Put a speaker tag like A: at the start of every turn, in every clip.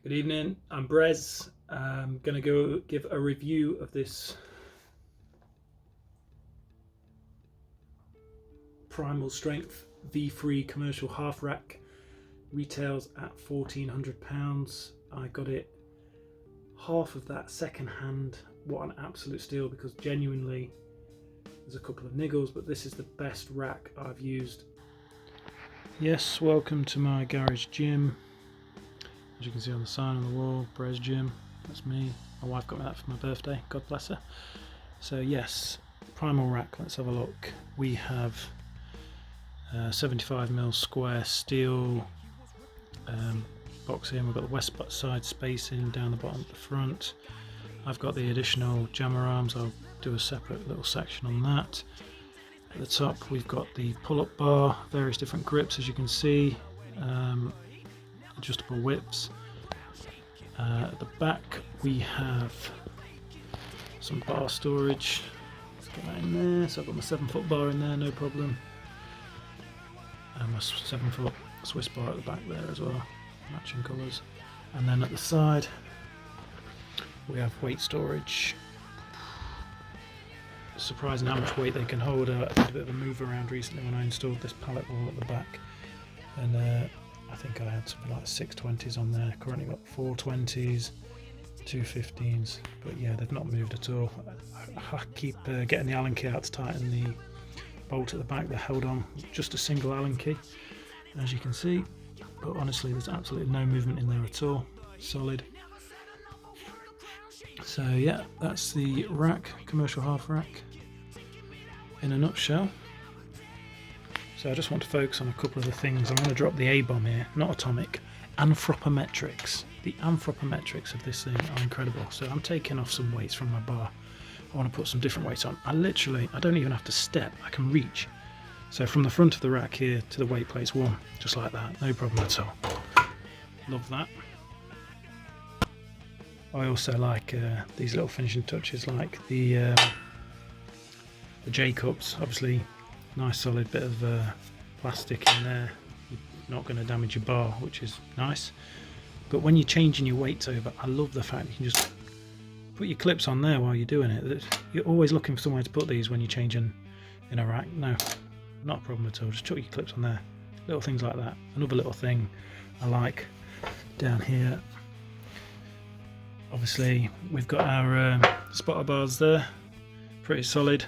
A: Good evening, I'm Brez. I'm going to go give a review of this Primal Strength V3 commercial half rack. Retails at £1,400. I got it half of that second hand. What an absolute steal, because genuinely there's a couple of niggles, but this is the best rack I've used. Yes, welcome to my garage gym. As you can see on the sign on the wall, Brez Gym, that's me. My wife got me that for my birthday, God bless her. So yes, Primal Rack, let's have a look. We have 75mm square steel box here. We've got the west side spacing down the bottom at the front. I've got the additional jammer arms, I'll do a separate little section on that. At the top we've got the pull-up bar, various different grips as you can see. Adjustable whips. At the back we have some bar storage. Let's get that in there. So I've got my 7-foot bar in there, no problem. And my 7-foot Swiss bar at the back there as well, matching colours. And then at the side we have weight storage. Surprising how much weight they can hold. I did a bit of a move around recently when I installed this pallet wall at the back, and I think I had something like 620s on there. Currently got 420s, 215s, but yeah, they've not moved at all. I keep getting the Allen key out to tighten the bolt at the back. They're held on just a single Allen key, as you can see, but honestly there's absolutely no movement in there at all. Solid. So yeah, that's the rack, commercial half rack in a nutshell. So I just want to focus on a couple of the things. I'm going to drop the A-bomb here, not atomic, anthropometrics. The anthropometrics of this thing are incredible. So I'm taking off some weights from my bar. I want to put some different weights on. I don't even have to step, I can reach. So from the front of the rack here to the weight plates, one, just like that, no problem at all. Love that. I also like these little finishing touches, like the J-cups. Obviously, nice solid bit of plastic in there. You're not going to damage your bar, which is nice. But when you're changing your weights over, I love the fact you can just put your clips on there while you're doing it. You're always looking for somewhere to put these when you're changing in a rack. No, not a problem at all. Just chuck your clips on there. Little things like that. Another little thing I like down here. Obviously, we've got our spotter bars there, pretty solid.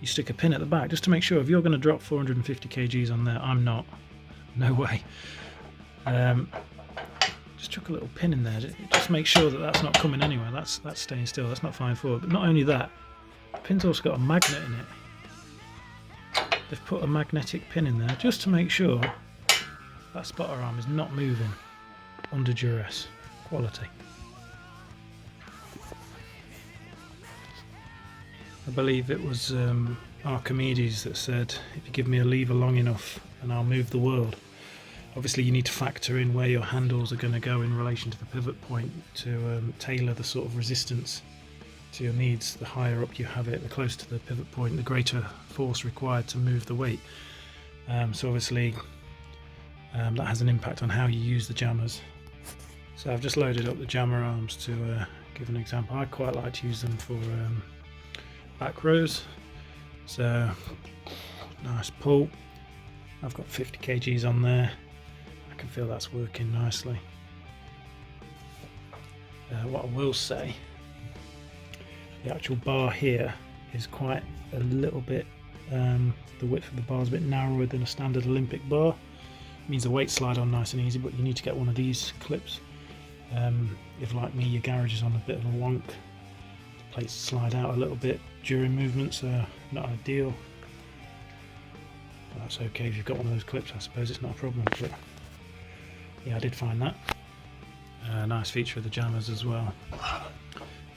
A: You stick a pin at the back just to make sure if you're going to drop 450 kgs on there. I'm not, no way. Just chuck a little pin in there, just make sure that that's not coming anywhere. That's staying still, that's not flying forward. But not only that, the pin's also got a magnet in it. They've put a magnetic pin in there just to make sure that spotter arm is not moving under duress. Quality. I believe it was Archimedes that said, if you give me a lever long enough and I'll move the world. Obviously you need to factor in where your handles are going to go in relation to the pivot point to tailor the sort of resistance to your needs. The higher up you have it, the closer to the pivot point, the greater force required to move the weight. So obviously that has an impact on how you use the jammers. So I've just loaded up the jammer arms to give an example. I quite like to use them for back rows. So nice pull. I've got 50 kgs on there. I can feel that's working nicely. What I will say, the actual bar here is quite a little bit, the width of the bar is a bit narrower than a standard Olympic bar. It means the weights slide on nice and easy, but you need to get one of these clips. If like me your garage is on a bit of a wonk, the plates slide out a little bit during movement, so not ideal. But that's okay if you've got one of those clips, I suppose it's not a problem. But yeah, I did find that. Nice feature of the jammers as well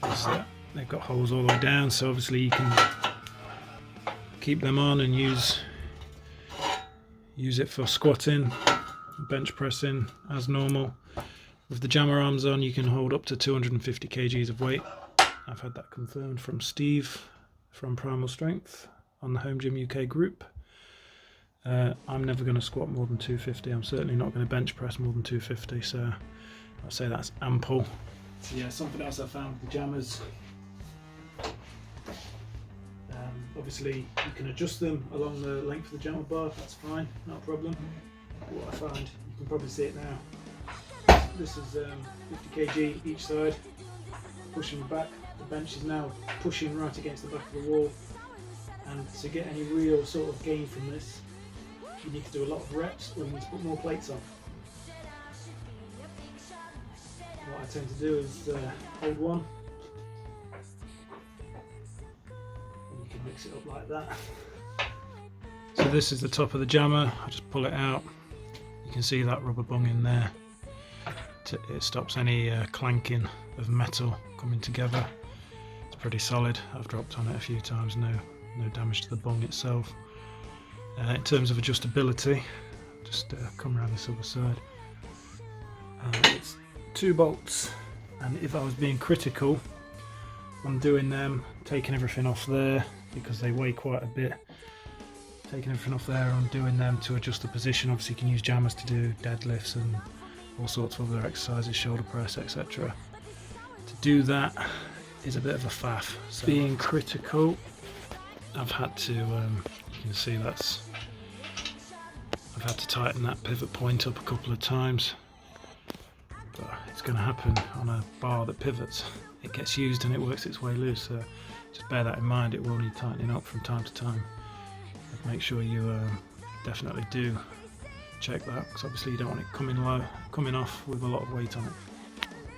A: is that they've got holes all the way down, so obviously you can keep them on and use it for squatting, bench pressing as normal. With the jammer arms on, you can hold up to 250 kgs of weight. I've had that confirmed from Steve from Primal Strength on the Home Gym UK group. I'm never going to squat more than 250. I'm certainly not going to bench press more than 250, so I'd say that's ample. So yeah, something else I found with the jammers. Obviously you can adjust them along the length of the jammer bar, that's fine, not a problem. What I find, you can probably see it now, this is 50 kg each side, pushing back. The bench is now pushing right against the back of the wall, and to get any real sort of gain from this, you need to do a lot of reps, or you need to put more plates on. What I tend to do is hold one, and you can mix it up like that. So this is the top of the jammer. I just pull it out. You can see that rubber bung in there. It stops any clanking of metal coming together. It's pretty solid. I've dropped on it a few times, no damage to the bung itself. In terms of adjustability, just come around this other side. It's 2 bolts, and if I was being critical on doing them, taking everything off there because they weigh quite a bit, taking everything off there and doing them to adjust the position. Obviously you can use jammers to do deadlifts and all sorts of other exercises, shoulder press, etc. To do that is a bit of a faff. So being critical, I've had to, you can see I've had to tighten that pivot point up a couple of times. But it's going to happen on a bar that pivots. It gets used and it works its way loose, so just bear that in mind. It will need tightening up from time to time. But make sure you definitely do check that, because obviously you don't want it coming off with a lot of weight on it.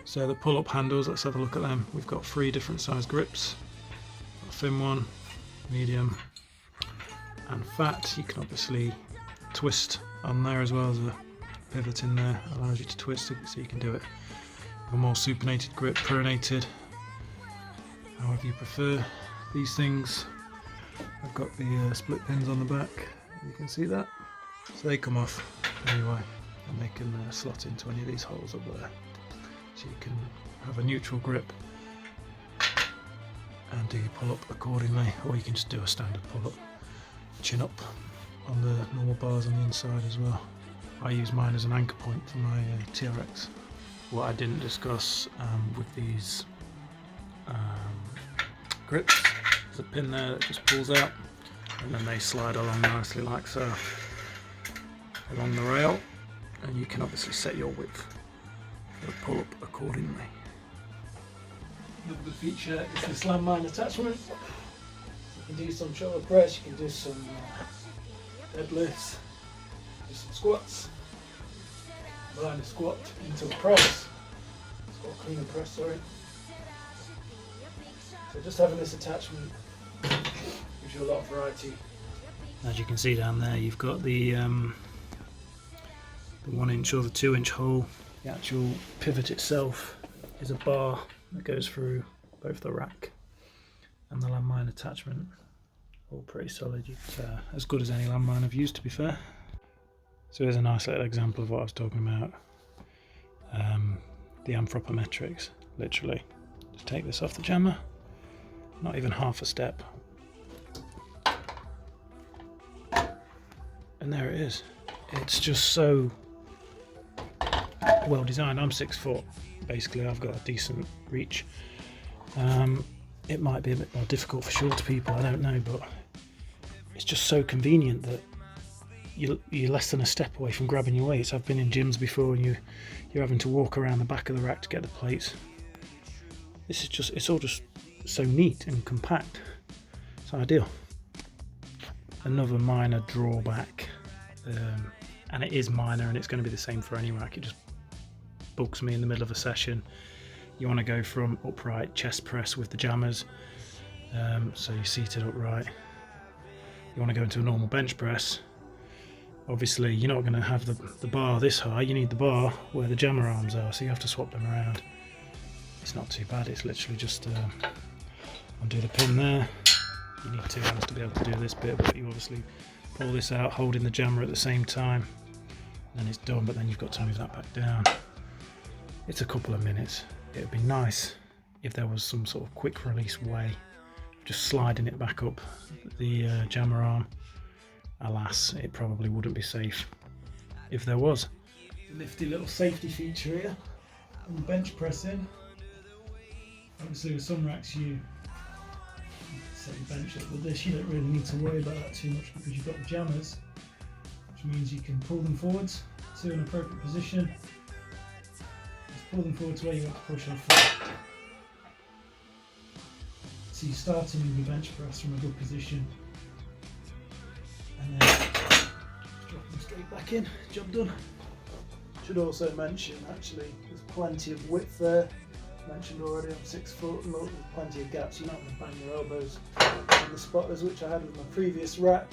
A: So the pull-up handles, let's have a look at them. We've got 3 different size grips. A thin one, medium, and fat. You can obviously twist on there as well as a pivot in there, allows you to twist it, so you can do it with a more supinated grip, pronated, however you prefer. These things, I've got the split pins on the back, you can see that, so they come off anyway, and they can slot into any of these holes up there, so you can have a neutral grip and do your pull up accordingly, or you can just do a standard pull up, chin up on the normal bars on the inside as well. I use mine as an anchor point for my TRX. What I didn't discuss with these grips, there's a pin there that just pulls out, and then they slide along nicely like so along the rail, and you can obviously set your width for the pull up accordingly. Another good feature is this Landmine attachment. You can do some shoulder press, you can do some deadlifts, do some squats, line a squat into a press, squat clean and press, sorry. So just having this attachment gives you a lot of variety. As you can see down there, you've got the 1 inch or the 2 inch hole. The actual pivot itself is a bar that goes through both the rack and the Landmine attachment. All pretty solid. It's as good as any Landmine I've used, to be fair. So here's a nice little example of what I was talking about. The anthropometrics, literally. Just take this off the jammer, not even half a step. And there it is. It's just so well designed. I'm 6 foot, basically I've got a decent reach. It might be a bit more difficult for shorter people, I don't know, but it's just so convenient that you're less than a step away from grabbing your weights. I've been in gyms before and you're having to walk around the back of the rack to get the plates. This is just, it's all just so neat and compact. It's ideal. Another minor drawback, and it is minor and it's going to be the same for any rack, it just bugs me in the middle of a session. You want to go from upright chest press with the jammers, so you're seated upright. You want to go into a normal bench press. Obviously you're not going to have the bar this high, you need the bar where the jammer arms are, so you have to swap them around. It's not too bad, it's literally just undo the pin there. You need 2 hands to be able to do this bit, but you obviously pull this out holding the jammer at the same time, and it's done, but then you've got to move that back down. It's a couple of minutes. It would be nice if there was some sort of quick release way of just sliding it back up the jammer arm alas, it probably wouldn't be safe if there was. Nifty little safety feature here on the bench pressing. Obviously with some racks you set your bench up with this, you don't really need to worry about that too much because you've got the jammers, which means you can pull them forwards to an appropriate position. Just pull them forward to where you want to push on foot. So you're starting with your bench press from a good position and then drop them straight back in, job done. Should also mention, actually, there's plenty of width there. Mentioned already, I'm 6 foot, and there's plenty of gaps. You're not going to bang your elbows in the spotters, which I had with my previous rack.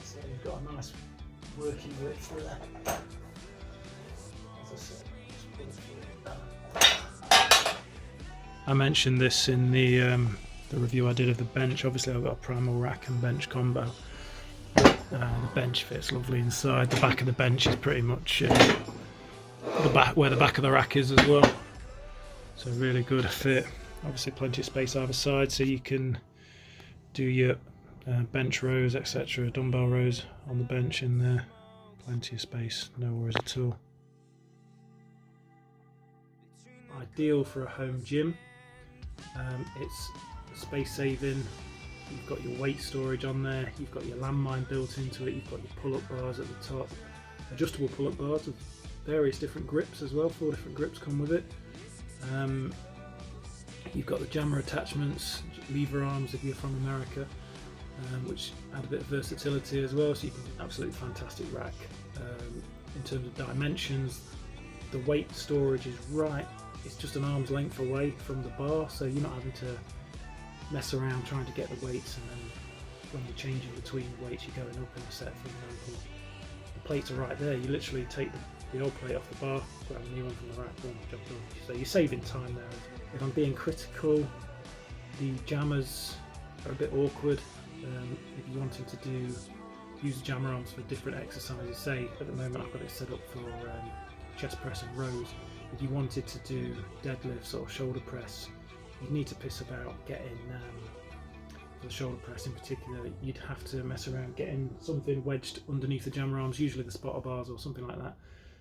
A: So you've got a nice working width there. As I said, just put it through. I mentioned this in the review I did of the bench. Obviously, I've got a Primal Rack and bench combo. The bench fits lovely inside. The back of the bench is pretty much the back where the back of the rack is as well. So really good fit. Obviously, plenty of space either side, so you can do your bench rows, etc., dumbbell rows on the bench in there. Plenty of space, no worries at all. Ideal for a home gym. It's space saving. You've got your weight storage on there, you've got your landmine built into it, you've got your pull-up bars at the top, adjustable pull-up bars with various different grips as well, 4 different grips come with it. You've got the jammer attachments, lever arms if you're from America, which add a bit of versatility as well, so you can do an absolutely fantastic rack. In terms of dimensions, the weight storage is right, it's just an arm's length away from the bar, so you're not having to mess around trying to get the weights, and then when you're changing between weights you're going up in a set, for example. The plates are right there, you literally take the old plate off the bar, grab a new one from the rack, boom, job done. So you're saving time there. If I'm being critical, the jammers are a bit awkward. If you're wanting to use the jammer arms for different exercises, say at the moment I've got it set up for chest press and rows. If you wanted to do deadlifts or shoulder press, you'd need to piss about getting, for the shoulder press in particular, you'd have to mess around getting something wedged underneath the jammer arms, usually the spotter bars or something like that,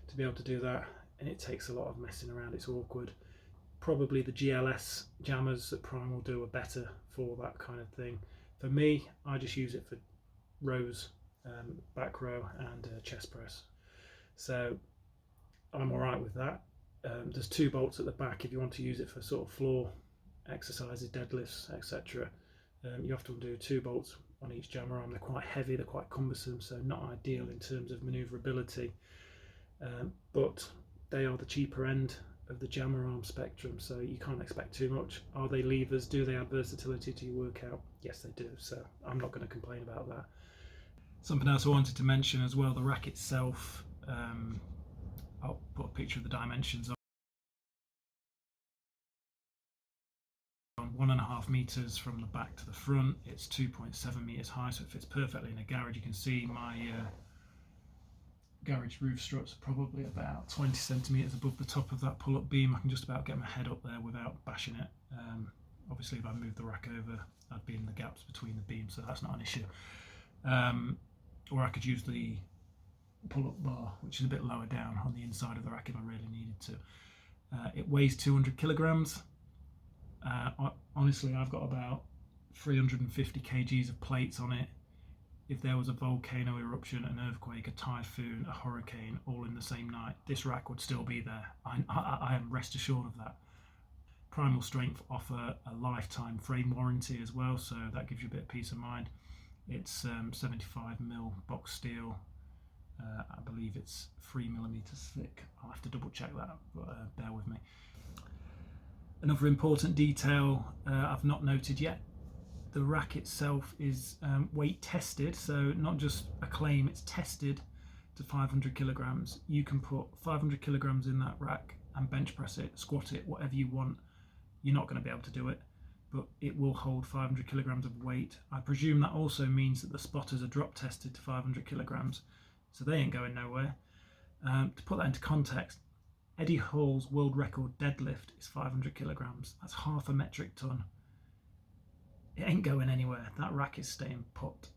A: to be able to do that, and it takes a lot of messing around, it's awkward. Probably the GLS jammers that Primal do are better for that kind of thing. For me, I just use it for rows, back row and chest press. So I'm alright with that. There's 2 bolts at the back if you want to use it for sort of floor exercises, deadlifts, etc. You often do 2 bolts on each jammer arm. They're quite heavy, they're quite cumbersome, so not ideal in terms of manoeuvrability. But they are the cheaper end of the jammer arm spectrum, so you can't expect too much. Are they levers? Do they add versatility to your workout? Yes, they do, so I'm not going to complain about that. Something else I wanted to mention as well, the rack itself, I'll put a picture of the dimensions on. 1.5 meters from the back to the front. It's 2.7 meters high, so it fits perfectly in a garage. You can see my garage roof struts are probably about 20 centimeters above the top of that pull-up beam. I can just about get my head up there without bashing it. Obviously, if I moved the rack over, I'd be in the gaps between the beams, so that's not an issue. Or I could use the pull-up bar, which is a bit lower down on the inside of the rack if I really needed to. It weighs 200 kilograms. Honestly, I've got about 350 kgs of plates on it. If there was a volcano eruption, an earthquake, a typhoon, a hurricane, all in the same night, this rack would still be there. I am rest assured of that. Primal Strength offer a lifetime frame warranty as well, so that gives you a bit of peace of mind. It's 75mm box steel. I believe it's 3mm thick. I'll have to double check that, but bear with me. Another important detail I've not noted yet, the rack itself is weight tested, so not just a claim, it's tested to 500 kilograms. You can put 500 kilograms in that rack and bench press it, squat it, whatever you want. You're not going to be able to do it, but it will hold 500 kilograms of weight. I presume that also means that the spotters are drop tested to 500 kilograms, so they ain't going nowhere. To put that into context, Eddie Hall's world record deadlift is 500 kilograms. That's half a metric ton. It ain't going anywhere. That rack is staying put.